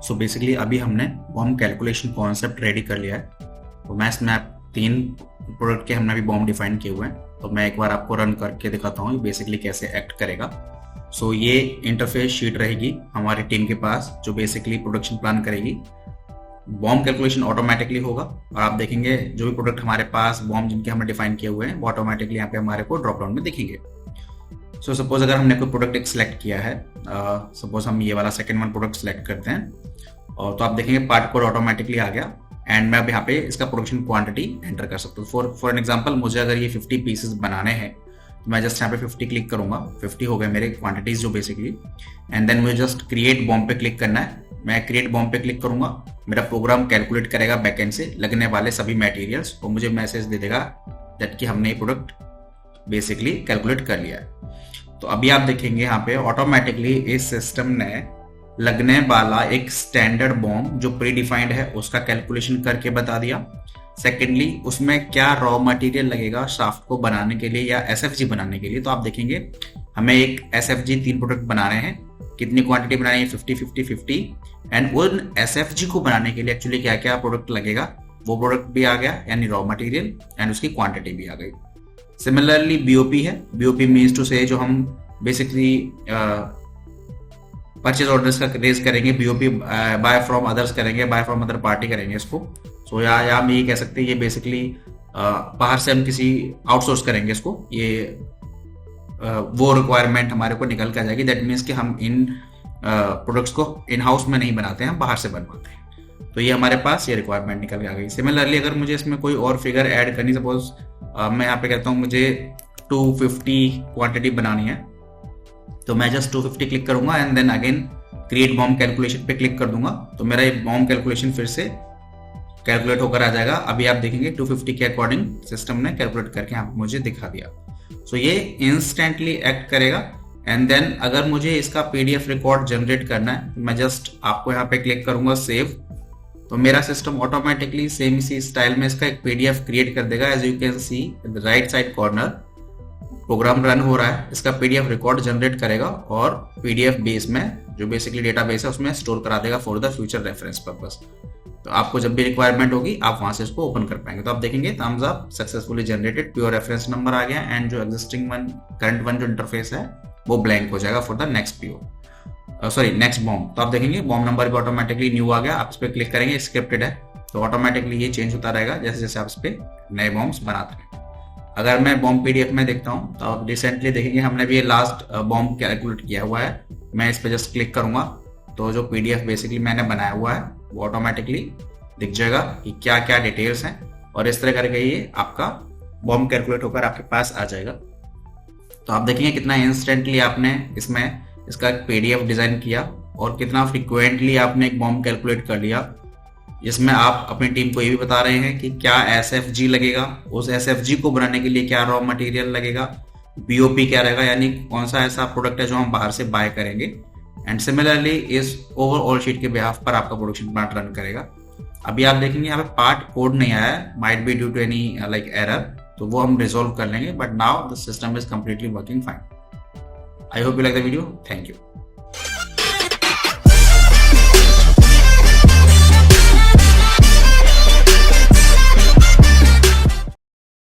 So basically अभी हमने bomb calculation concept ready कर लिया है। तो मैं इसमें 3 प्रोडक्ट के हमने अभी बॉम्ब डिफाइन किए हुए हैं। तो मैं एक बार आपको रन करके दिखाता हूँ बेसिकली कैसे एक्ट करेगा। सो ये इंटरफेस शीट रहेगी हमारी टीम के पास जो बेसिकली प्रोडक्शन प्लान करेगी। बॉम्ब कैलकुलेशन ऑटोमेटिकली होगा और आप देखेंगे जो भी प्रोडक्ट हमारे पास बॉम्ब जिनके हमने डिफाइन किए हुए हैं वो ऑटोमेटिकली यहाँ पे हमारे को ड्रॉप डाउन में दिखेंगे। सो सपोज अगर हमने कोई प्रोडक्ट एक सिलेक्ट किया है, सपोज हम ये वाला सेकंड वन प्रोडक्ट सिलेक्ट करते हैं और तो आप देखेंगे पार्ट कोड ऑटोमेटिकली आ गया एंड मैं अब यहाँ पे इसका प्रोडक्शन क्वांटिटी एंटर कर सकता हूँ। फॉर एन एग्जांपल मुझे अगर ये 50 पीसेस बनाने हैं तो मैं जस्ट यहाँ पे 50 क्लिक करूंगा। 50 हो गए मेरे क्वांटिटीज जो बेसिकली, एंड देन मुझे जस्ट क्रिएट बॉम्ब पे क्लिक करना है। मैं क्रिएट बॉम्ब पे क्लिक करूंगा, मेरा प्रोग्राम कैलकुलेट करेगा बैकएंड से लगने वाले सभी मटेरियल्स और मुझे मैसेज दे देगा दैट कि हमने ये प्रोडक्ट बेसिकली कैलकुलेट कर लिया है। तो अभी आप देखेंगे यहाँ पे ऑटोमेटिकली इस सिस्टम ने लगने वाला एक स्टैंडर्ड बॉम्ब जो प्री डिफाइंड है उसका कैलकुलेशन करके बता दिया। सेकेंडली उसमें क्या रॉ मटेरियल लगेगा शाफ्ट को बनाने के लिए या एसएफजी बनाने के लिए। तो आप देखेंगे हमें एक एसएफजी 3 प्रोडक्ट बनाने हैं। कितनी क्वांटिटी बनानी है? 50 50 50। एंड उन एसएफजी को बनाने के लिए एक्चुअली क्या क्या प्रोडक्ट लगेगा वो प्रोडक्ट भी आ गया, यानी रॉ मटेरियल एंड उसकी क्वांटिटी भी आ गई। सिमिलरली बीओपी है। बीओपी मीन्स टू से जो हम बेसिकली परचेज ऑर्डर्स का रेज करेंगे, बीओपी बाय फ्रॉम अदर्स करेंगे, बाय फ्रॉम अदर पार्टी करेंगे इसको। सो या हम ये कह सकते हैं ये बेसिकली बाहर से हम किसी आउटसोर्स करेंगे इसको। ये वो रिक्वायरमेंट हमारे को निकल कर जाएगी। दैट मीन्स कि हम इन प्रोडक्ट्स को इन हाउस में नहीं बनाते हैं, हम बाहर से बनवाते हैं। तो ये हमारे पास ये रिक्वायरमेंट निकल के आ गई। सिमिलरली अगर मुझे इसमें कोई और फिगर ऐड करनी, सपोज मैं यहाँ पे कहता हूँ मुझे 250 क्वांटिटी बनानी है, तो मैं जस्ट 250 क्लिक करूंगा and then again create BOM calculation पे क्लिक कर दूंगा। तो मेरा ये बॉम्ब कैलकुलेशन फिर से कैलकुलेट होकर आ जाएगा। अभी आप देखेंगे 250 के अकॉर्डिंग सिस्टम ने कैलकुलेट करके यहाँ मुझे दिखा दिया। सो ये इंस्टेंटली एक्ट करेगा। एंड देन अगर मुझे इसका पीडीएफ रिकॉर्ड जनरेट करना है, मैं जस्ट आपको यहाँ पे क्लिक करूंगा सेव, तो मेरा सिस्टम ऑटोमेटिकली सेम इसी स्टाइल में इसका एक पीडीएफ क्रिएट कर देगा। As you can see right side corner program run हो रहा है, इसका पीडीएफ रिकॉर्ड जनरेट करेगा और पीडीएफ बेस में जो बेसिकली डेटाबेस है उसमें स्टोर करा देगा for the future reference purpose. तो आपको जब भी रिक्वायरमेंट होगी आप वहां से इसको ओपन कर पाएंगे। तो आप देखेंगे thumbs up, successfully generated, pure reference number आ गया एंड जो एग्जिस्टिंग वन करंट वन जो इंटरफेस है वो ब्लैंक हो जाएगा for the next PO, sorry next BOM. तो आप देखेंगे बॉम्ब नंबर भी ऑटोमेटिकली न्यू आ गया। आप इस पर क्लिक करेंगे, स्क्रिप्टेड है तो ऑटोमेटिकली ये चेंज होता रहेगा जैसे जैसे आप इस पे नए बॉम्ब्स बनाते हैं। अगर मैं बॉम्ब पीडीएफ में देखता हूँ तो आप रिसेंटली देखेंगे हमने भी ये लास्ट बॉम्ब कैलकुलेट किया हुआ है। मैं इस पे जस्ट क्लिक करूंगा तो जो पीडीएफ बेसिकली मैंने बनाया हुआ है वो ऑटोमेटिकली दिख जाएगा कि क्या क्या डिटेल्स हैं और इस तरह करके ये आपका बॉम्ब कैलकुलेट होकर आपके पास आ जाएगा। तो आप देखेंगे कितना इंस्टेंटली आपने इसमें इसका पीडीएफ डिजाइन किया और कितना फ्रिक्वेंटली आपने एक बॉम्ब कैलकुलेट कर लिया, जिसमें आप अपनी टीम को ये भी बता रहे हैं कि क्या एसएफजी लगेगा, उस एसएफजी को बनाने के लिए क्या रॉ मटेरियल लगेगा, बीओपी क्या रहेगा, यानी कौन सा ऐसा प्रोडक्ट है जो हम बाहर से बाय करेंगे। एंड सिमिलरली इस ओवरऑल शीट के बिहाफ पर आपका प्रोडक्शन प्लांट रन करेगा। अभी आप देखेंगे यहाँ पे पार्ट कोड नहीं आया है, might be due to any like error, तो वो हम रिजोल्व कर लेंगे। But now the system is completely working fine. I hope you like the video. Thank you.